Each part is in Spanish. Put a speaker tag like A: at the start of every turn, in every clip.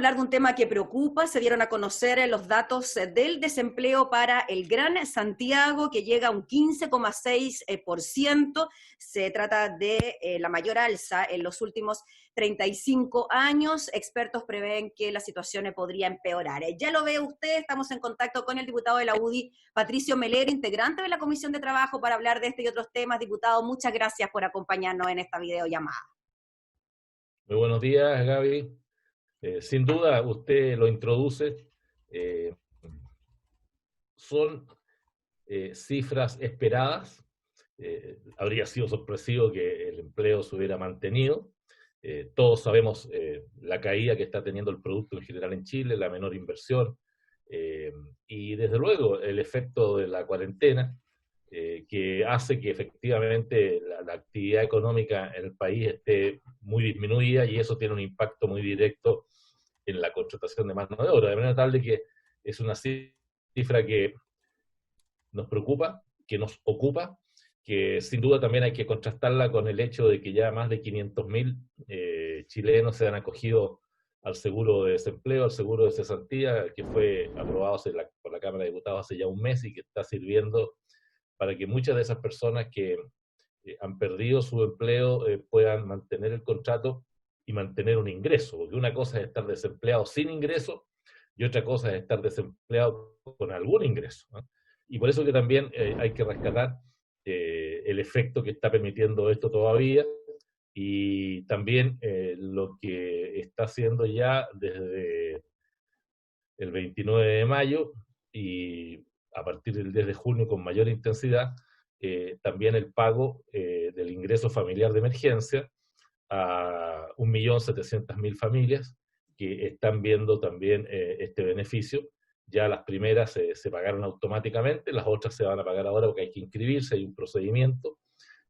A: hablar de un tema que preocupa. Se dieron a conocer los datos del desempleo para el Gran Santiago, que llega a un 15,6%. Se trata de la mayor alza en los últimos 35 años. Expertos prevén que la situación podría empeorar. Ya lo ve usted, estamos en contacto con el diputado de la UDI, Patricio Melero, integrante de la Comisión de Trabajo, para hablar de este y otros temas. Diputado, muchas gracias por acompañarnos en esta videollamada.
B: Muy buenos días, Gaby. Sin duda, usted lo introduce. Son cifras esperadas. Habría sido sorpresivo que el empleo se hubiera mantenido. Todos sabemos la caída que está teniendo el producto en general en Chile, la menor inversión, y desde luego el efecto de la cuarentena, que hace que efectivamente la actividad económica en el país esté muy disminuida, y eso tiene un impacto muy directo en la contratación de mano de obra, de manera tal de que es una cifra que nos preocupa, que nos ocupa, que sin duda también hay que contrastarla con el hecho de que ya más de 500.000 chilenos se han acogido al seguro de desempleo, al seguro de cesantía, que fue aprobado por la Cámara de Diputados hace ya un mes y que está sirviendo para que muchas de esas personas que han perdido su empleo puedan mantener el contrato y mantener un ingreso, porque una cosa es estar desempleado sin ingreso y otra cosa es estar desempleado con algún ingreso, ¿no? Y por eso que también hay que rescatar el efecto que está permitiendo esto todavía, y también lo que está haciendo ya desde el 29 de mayo y a partir del 10 de junio con mayor intensidad, también el pago del ingreso familiar de emergencia a 1.700.000 familias que están viendo también este beneficio. Ya las primeras se pagaron automáticamente, las otras se van a pagar ahora porque hay que inscribirse, hay un procedimiento,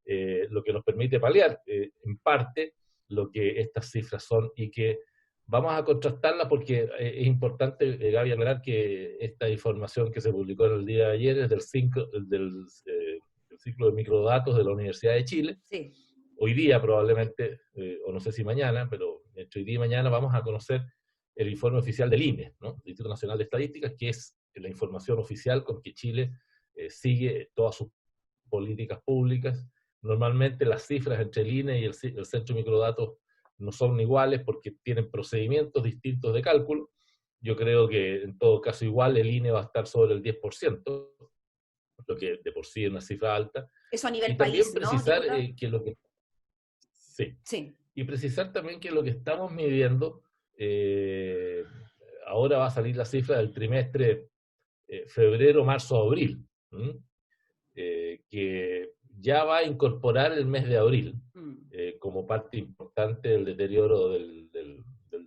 B: lo que nos permite paliar en parte lo que estas cifras son, y que vamos a contrastarla porque es importante, Gaby, aclarar que esta información que se publicó en el día de ayer es del ciclo de microdatos de la Universidad de Chile.
A: Sí.
B: Hoy día probablemente, o no sé si mañana, pero entre hoy día y mañana vamos a conocer el informe oficial del INE, ¿no? El Instituto Nacional de Estadísticas, que es la información oficial con que Chile sigue todas sus políticas públicas. Normalmente las cifras entre el INE y el Centro de Microdatos no son iguales porque tienen procedimientos distintos de cálculo. Yo creo que en todo caso igual el INE va a estar sobre el 10%, lo que de por sí es una cifra alta.
A: Eso a nivel
B: y también
A: país,
B: precisar
A: ¿no,
B: que lo que... Sí.
A: Sí.
B: Y precisar también que lo que estamos midiendo, ahora va a salir la cifra del trimestre febrero, marzo, abril, que ya va a incorporar el mes de abril como parte importante del deterioro del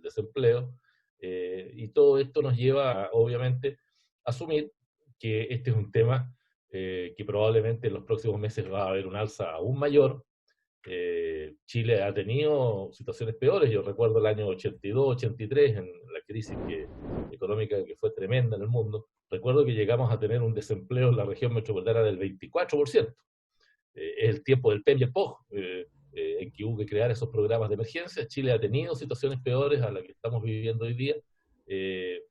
B: desempleo, y todo esto nos lleva, obviamente, a asumir que este es un tema que probablemente en los próximos meses va a haber un alza aún mayor. Chile ha tenido situaciones peores. Yo recuerdo el año 82, 83, en la crisis económica que fue tremenda en el mundo. Recuerdo que llegamos a tener un desempleo en la región metropolitana del 24%. Es el tiempo del PEM y el POG, en que hubo que crear esos programas de emergencia. Chile ha tenido situaciones peores a las que estamos viviendo hoy día.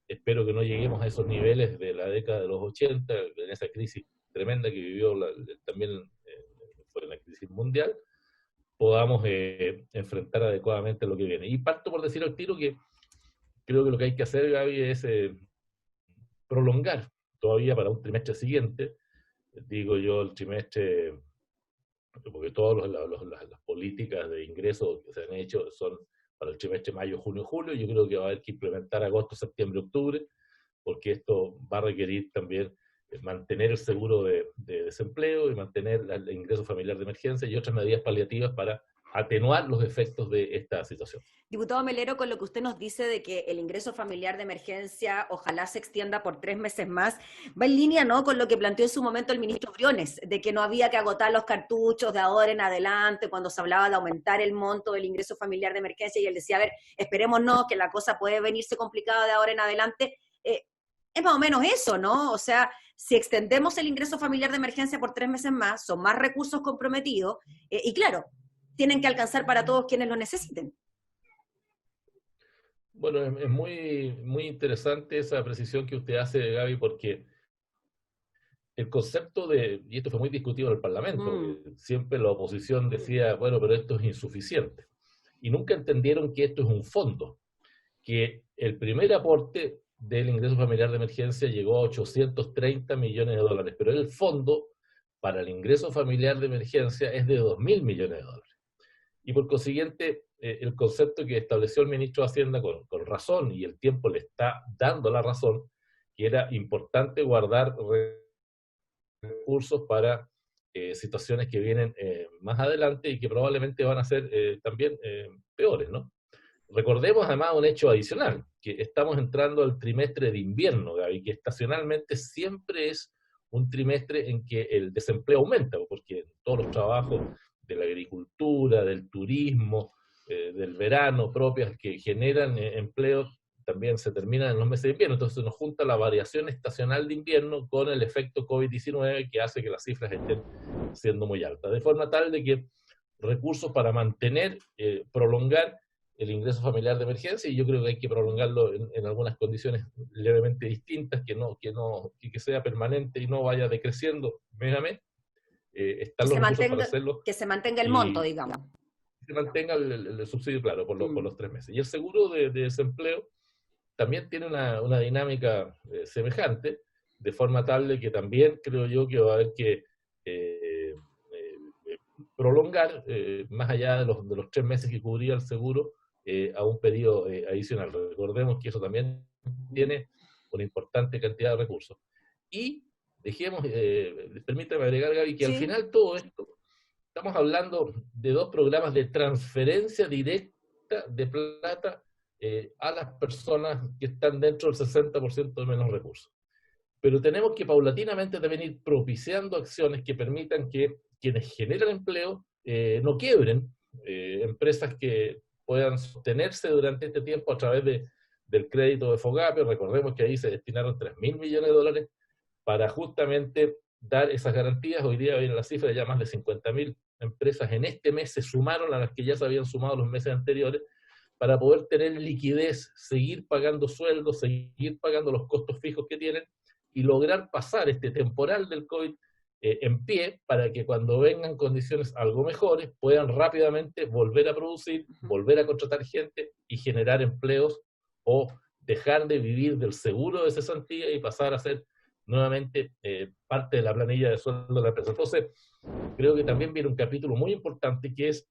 B: Espero que no lleguemos a esos niveles de la década de los 80, en esa crisis tremenda que vivió también fue una crisis mundial, podamos enfrentar adecuadamente lo que viene. Y parto por decir al tiro que creo que lo que hay que hacer, Gaby, es prolongar todavía para un trimestre siguiente, digo yo el trimestre, porque todas las políticas de ingresos que se han hecho son para el trimestre mayo, junio, julio. Yo creo que va a haber que implementar agosto, septiembre, octubre, porque esto va a requerir también mantener el seguro de desempleo y mantener el ingreso familiar de emergencia y otras medidas paliativas para atenuar los efectos de esta situación.
A: Diputado Melero, con lo que usted nos dice de que el ingreso familiar de emergencia ojalá se extienda por 3 meses más, va en línea, ¿no?, con lo que planteó en su momento el ministro Briones, de que no había que agotar los cartuchos de ahora en adelante, cuando se hablaba de aumentar el monto del ingreso familiar de emergencia, y él decía, a ver, esperémonos, que la cosa puede venirse complicada de ahora en adelante. Es más o menos eso, ¿no? O sea, si extendemos el ingreso familiar de emergencia por 3 meses más, son más recursos comprometidos, y claro, tienen que alcanzar para todos quienes lo necesiten.
B: Bueno, es muy, muy interesante esa precisión que usted hace, Gaby, porque el concepto de, y esto fue muy discutido en el Parlamento,
A: Mm,
B: porque siempre la oposición decía, bueno, pero esto es insuficiente. Y nunca entendieron que esto es un fondo, que el primer aporte del ingreso familiar de emergencia llegó a 830 millones de dólares, pero el fondo para el ingreso familiar de emergencia es de 2.000 millones de dólares. Y por consiguiente, el concepto que estableció el ministro de Hacienda con razón, y el tiempo le está dando la razón, que era importante guardar recursos para situaciones que vienen más adelante y que probablemente van a ser también peores, ¿no? Recordemos además un hecho adicional, que estamos entrando al trimestre de invierno, Gaby, que estacionalmente siempre es un trimestre en que el desempleo aumenta, porque todos los trabajos de la agricultura, del turismo, del verano propias que generan empleo también se terminan en los meses de invierno. Entonces nos junta la variación estacional de invierno con el efecto COVID-19 que hace que las cifras estén siendo muy altas. De forma tal de que recursos para mantener, prolongar el ingreso familiar de emergencia, y yo creo que hay que prolongarlo en algunas condiciones levemente distintas, que sea permanente y no vaya decreciendo mes a mes. Están los recursos para hacerlo
A: que se mantenga el monto,
B: y
A: digamos.
B: se mantenga el subsidio, claro, por
A: Mm.
B: los 3 meses. Y el seguro de desempleo también tiene una dinámica semejante, de forma tal de que también creo yo que va a haber que prolongar, más allá de los 3 meses que cubría el seguro, a un periodo adicional. Recordemos que eso también tiene una importante cantidad de recursos. Y dejemos, permítame agregar, Gaby, que al
A: Sí.
B: final todo esto, estamos hablando de dos programas de transferencia directa de plata a las personas que están dentro del 60% de menos recursos. Pero tenemos que paulatinamente también ir propiciando acciones que permitan que quienes generan empleo no quiebren, empresas que puedan sostenerse durante este tiempo a través del crédito de FOGAPE. Recordemos que ahí se destinaron 3.000 millones de dólares para justamente dar esas garantías. Hoy día viene la cifra de ya más de 50.000 empresas en este mes se sumaron a las que ya se habían sumado los meses anteriores para poder tener liquidez, seguir pagando sueldos, seguir pagando los costos fijos que tienen y lograr pasar este temporal del COVID en pie para que cuando vengan condiciones algo mejores puedan rápidamente volver a producir, volver a contratar gente y generar empleos o dejar de vivir del seguro de cesantía y pasar a ser nuevamente parte de la planilla de sueldo de la empresa. Entonces, creo que también viene un capítulo muy importante que es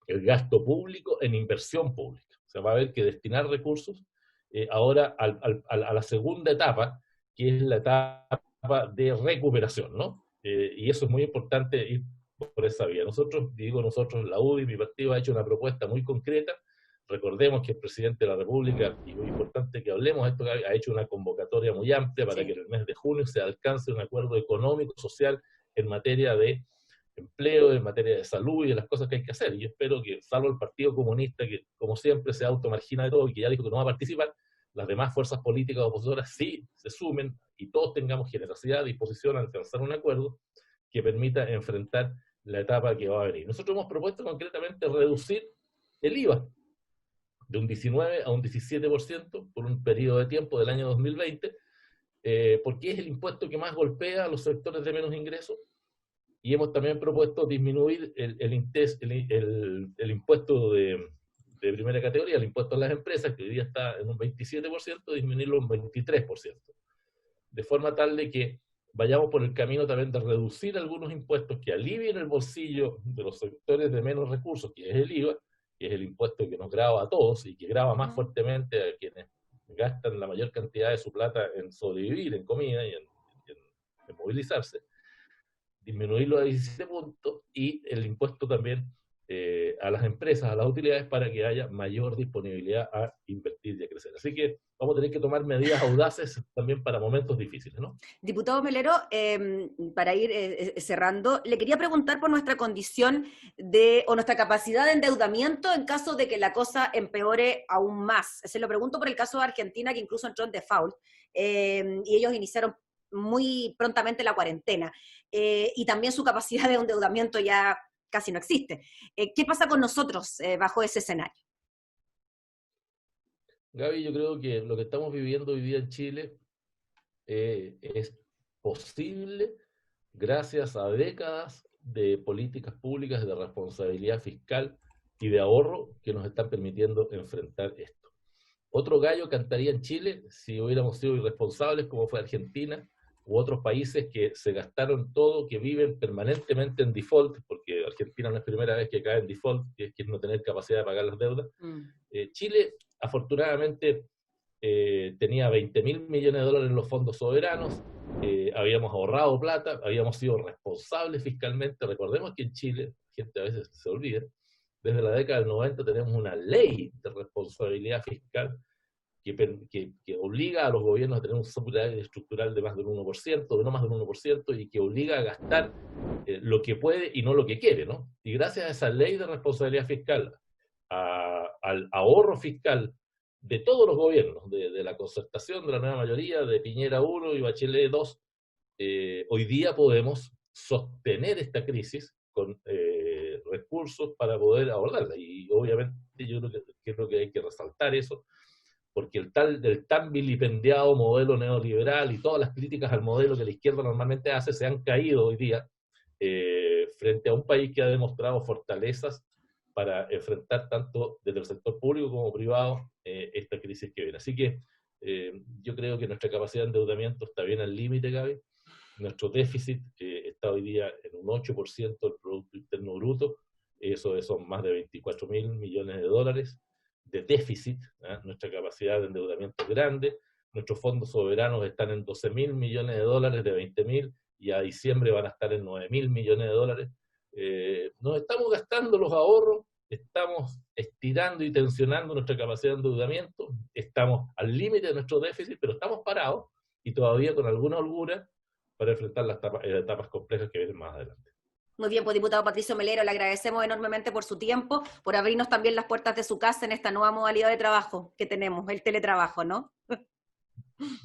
B: el gasto público en inversión pública. O sea, va a haber que destinar recursos ahora a la segunda etapa, que es la etapa de recuperación, ¿no? Y eso es muy importante ir por esa vía. Nosotros, digo nosotros, la UDI, mi partido, ha hecho una propuesta muy concreta. Recordemos que el presidente de la República, y muy importante que hablemos de esto, ha hecho una convocatoria muy amplia para que
A: Sí.
B: en el mes de junio se alcance un acuerdo económico, social, en materia de empleo, en materia de salud y de las cosas que hay que hacer. Y yo espero que, salvo el Partido Comunista, que como siempre se automargina de todo y que ya dijo que no va a participar, las demás fuerzas políticas opositoras sí se sumen y todos tengamos generosidad, disposición a alcanzar un acuerdo que permita enfrentar la etapa que va a venir. Nosotros hemos propuesto concretamente reducir el IVA de un 19 a un 17% por un periodo de tiempo del año 2020, porque es el impuesto que más golpea a los sectores de menos ingresos. Y hemos también propuesto disminuir el impuesto de primera categoría, el impuesto a las empresas, que hoy día está en un 27%, disminuirlo en un 23%. De forma tal de que vayamos por el camino también de reducir algunos impuestos que alivien el bolsillo de los sectores de menos recursos, que es el IVA, que es el impuesto que nos grava a todos y que grava más fuertemente a quienes gastan la mayor cantidad de su plata en sobrevivir, en comida y en movilizarse, disminuirlo a 17 puntos y el impuesto también a las empresas, a las utilidades, para que haya mayor disponibilidad a invertir y a crecer. Así que vamos a tener que tomar medidas audaces también para momentos difíciles, ¿no?
A: Diputado Melero, para ir cerrando, le quería preguntar por nuestra condición o nuestra capacidad de endeudamiento en caso de que la cosa empeore aún más. Se lo pregunto por el caso de Argentina, que incluso entró en default, y ellos iniciaron muy prontamente la cuarentena, y también su capacidad de endeudamiento ya casi no existe. ¿Qué pasa con nosotros bajo ese escenario?
B: Gaby, yo creo que lo que estamos viviendo hoy día en Chile es posible gracias a décadas de políticas públicas de responsabilidad fiscal y de ahorro que nos están permitiendo enfrentar esto. Otro gallo cantaría en Chile si hubiéramos sido irresponsables como fue Argentina u otros países que se gastaron todo, que viven permanentemente en default, porque Argentina no es primera vez que cae en default, que es no tener capacidad de pagar las deudas. Chile, afortunadamente, tenía 20.000 millones de dólares en los fondos soberanos, habíamos ahorrado plata, habíamos sido responsables fiscalmente. Recordemos que en Chile, gente a veces se olvida, desde la década del 90 tenemos una ley de responsabilidad fiscal que obliga a los gobiernos a tener un superávit estructural de más del 1%, de no más del 1%, y que obliga a gastar lo que puede y no lo que quiere, ¿no? Y gracias a esa ley de responsabilidad fiscal, al ahorro fiscal de todos los gobiernos, de la concertación, de la nueva mayoría, de Piñera 1 y Bachelet 2, hoy día podemos sostener esta crisis con recursos para poder abordarla. Y obviamente yo creo que hay que resaltar eso, porque el tan vilipendiado modelo neoliberal y todas las críticas al modelo que la izquierda normalmente hace se han caído hoy día frente a un país que ha demostrado fortalezas para enfrentar tanto desde el sector público como privado esta crisis que viene. Así que yo creo que nuestra capacidad de endeudamiento está bien al límite, Gaby. Nuestro déficit está hoy día en un 8% del Producto Interno Bruto, eso son más de 24.000 millones de dólares de déficit, ¿eh? Nuestra capacidad de endeudamiento es grande, nuestros fondos soberanos están en 12.000 millones de dólares de 20.000, y a diciembre van a estar en 9.000 millones de dólares. Nos estamos gastando los ahorros, estamos estirando y tensionando nuestra capacidad de endeudamiento, estamos al límite de nuestro déficit, pero estamos parados y todavía con alguna holgura para enfrentar las etapas complejas que vienen más adelante.
A: Muy bien, pues diputado Patricio Melero, le agradecemos enormemente por su tiempo, por abrirnos también las puertas de su casa en esta nueva modalidad de trabajo que tenemos, el teletrabajo, ¿no?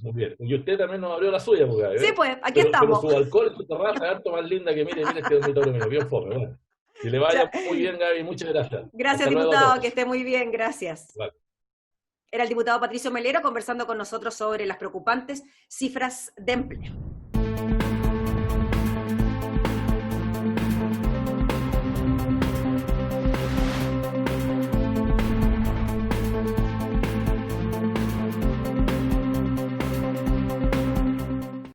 B: Muy bien. Y usted también nos abrió la suya, Gaby, ¿eh?
A: Sí, pues, aquí estamos.
B: Pero su balcón, su terraza es harto más linda que mire este dormitorio mío, bien fome, bueno. Que le vaya muy bien, Gaby, muchas gracias.
A: Gracias, diputado, que esté muy bien, gracias.
B: Vale.
A: Era el diputado Patricio Melero conversando con nosotros sobre las preocupantes cifras de empleo.